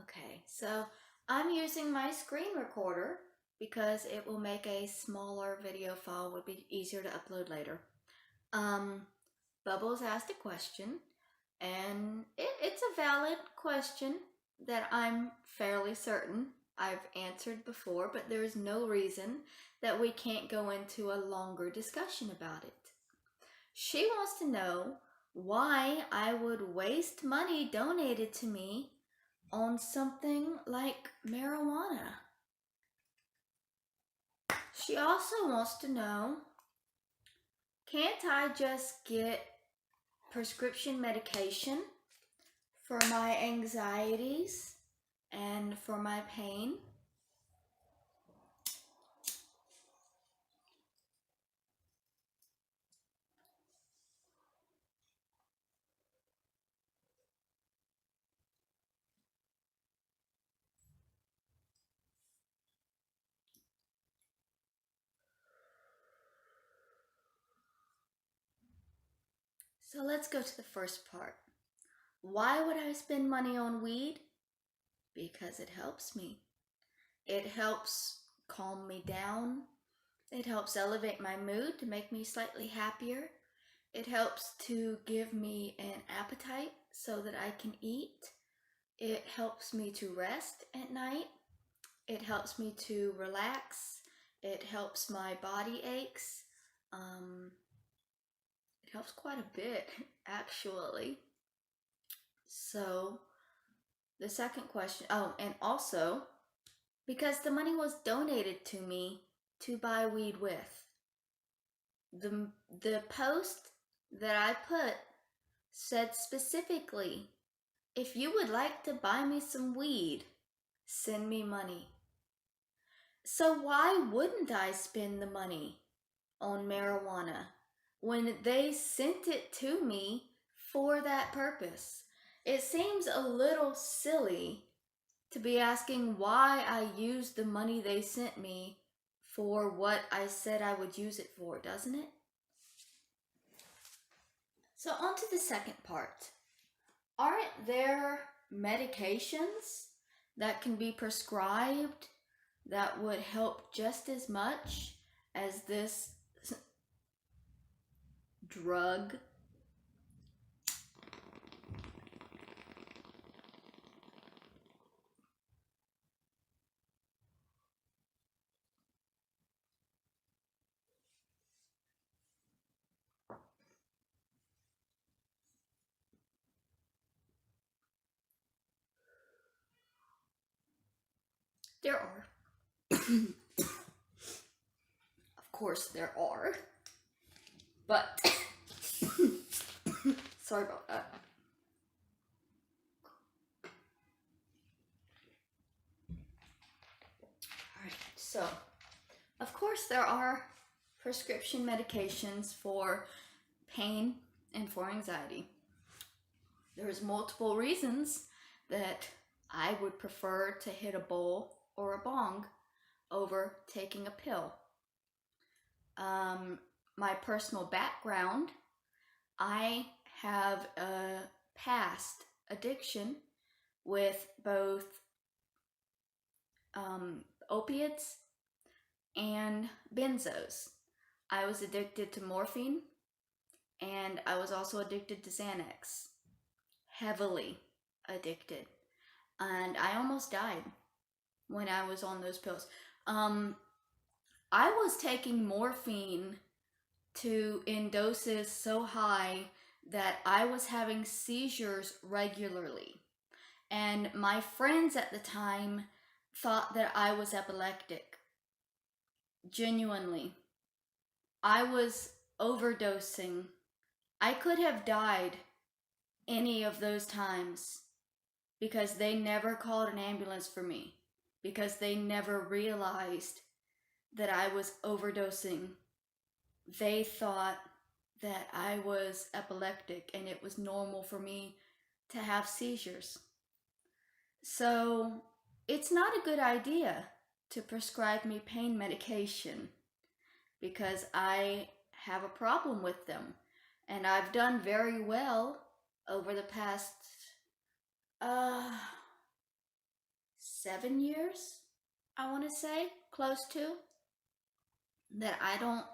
Okay, so I'm using my screen recorder because it will make a smaller video file, would be easier to upload later. Bubbles asked a question, and it's a valid question that I'm fairly certain I've answered before, but there is no reason that we can't go into a longer discussion about it. She wants to know why I would waste money donated to me on something like marijuana. She also wants to know, can't I just get prescription medication for my anxieties and for my pain? So let's go to the first part. Why would I spend money on weed? Because it helps me. It helps calm me down. It helps elevate my mood to make me slightly happier. It helps to give me an appetite so that I can eat. It helps me to rest at night. It helps me to relax. It helps my body aches. It helps quite a bit, actually. So, the second question, and also, because the money was donated to me to buy weed with. The post that I put said specifically, if you would like to buy me some weed, send me money. So why wouldn't I spend the money on marijuana when they sent it to me for that purpose? It seems a little silly to be asking why I used the money they sent me for what I said I would use it for, doesn't it? So on to the second part. Aren't there medications that can be prescribed that would help just as much as this drug? There are. Of course there are. But sorry about that. Alright, so of course there are prescription medications for pain and for anxiety. There's multiple reasons that I would prefer to hit a bowl or a bong over taking a pill. My personal background, I have a past addiction with both opiates and benzos. I was addicted to morphine, and I was also addicted to Xanax. Heavily addicted. And I almost died when I was on those pills. I was taking morphine in doses so high that I was having seizures regularly. And my friends at the time thought that I was epileptic. Genuinely. I was overdosing. I could have died any of those times because they never called an ambulance for me, because they never realized that I was overdosing. They thought that I was epileptic and it was normal for me to have seizures. So it's not a good idea to prescribe me pain medication because I have a problem with them. And I've done very well over the past 7 years, I want to say, close to, that I don't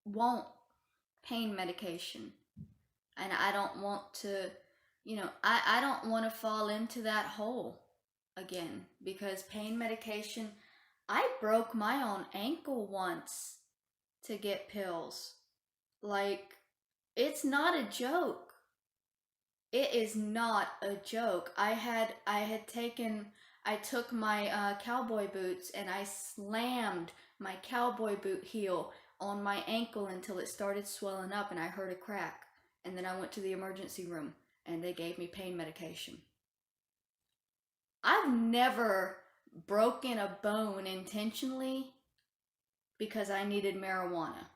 want pain medication. And I don't want to, I don't want to fall into that hole again, because pain medication, I broke my own ankle once to get pills. Like, it's not a joke. It is not a joke. I took my cowboy boots and I slammed my cowboy boot heel on my ankle until it started swelling up and I heard a crack. And then I went to the emergency room and they gave me pain medication. I've never broken a bone intentionally because I needed marijuana.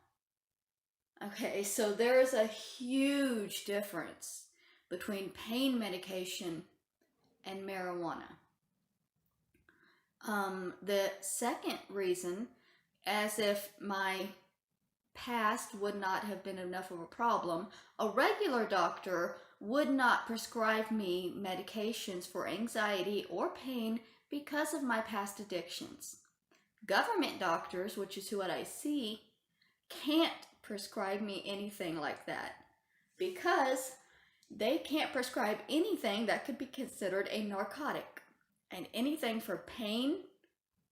Okay, so there is a huge difference between pain medication and marijuana. The second reason, as if my past would not have been enough of a problem, a regular doctor would not prescribe me medications for anxiety or pain because of my past addictions. Government doctors, which is what I see, can't prescribe me anything like that because they can't prescribe anything that could be considered a narcotic. And anything for pain,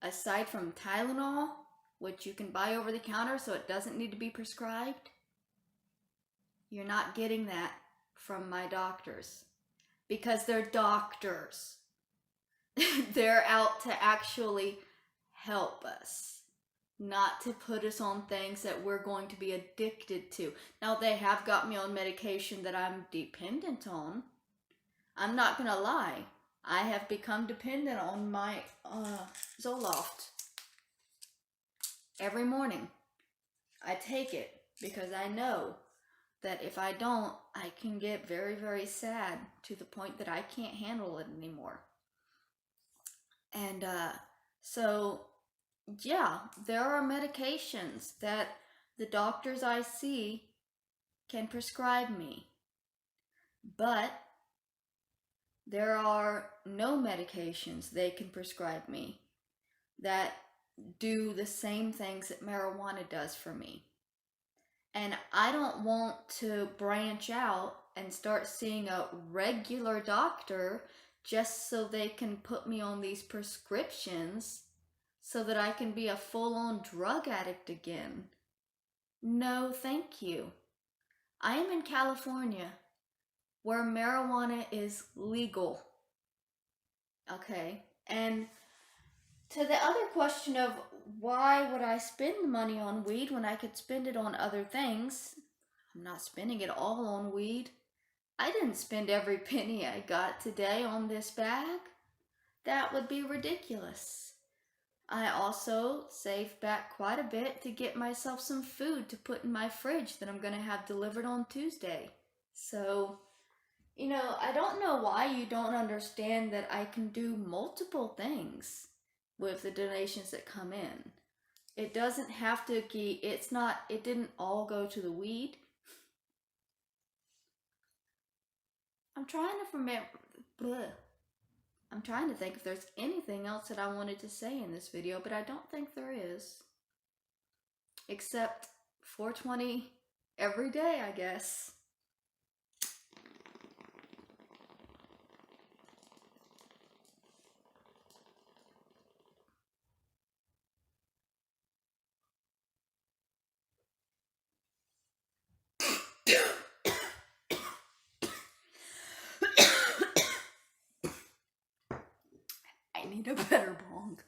aside from Tylenol, which you can buy over the counter so it doesn't need to be prescribed, you're not getting that from my doctors because they're doctors. They're out to actually help us, not to put us on things that we're going to be addicted to. Now, they have got me on medication that I'm dependent on. I'm not gonna lie. I have become dependent on my Zoloft. Every morning, I take it because I know that if I don't, I can get very, very sad to the point that I can't handle it anymore. And so, yeah, there are medications that the doctors I see can prescribe me. But there are no medications they can prescribe me that do the same things that marijuana does for me. And I don't want to branch out and start seeing a regular doctor just so they can put me on these prescriptions so that I can be a full-on drug addict again. No, thank you. I am in California, where marijuana is legal. Okay, and to the other question of why would I spend money on weed when I could spend it on other things, I'm not spending it all on weed. I didn't spend every penny I got today on this bag. That would be ridiculous. I also saved back quite a bit to get myself some food to put in my fridge that I'm going to have delivered on Tuesday. So, I don't know why you don't understand that I can do multiple things with the donations that come in. It doesn't have to be, it didn't all go to the weed. I'm trying to think if there's anything else that I wanted to say in this video, but I don't think there is. Except 420 every day, I guess. I need a better bong.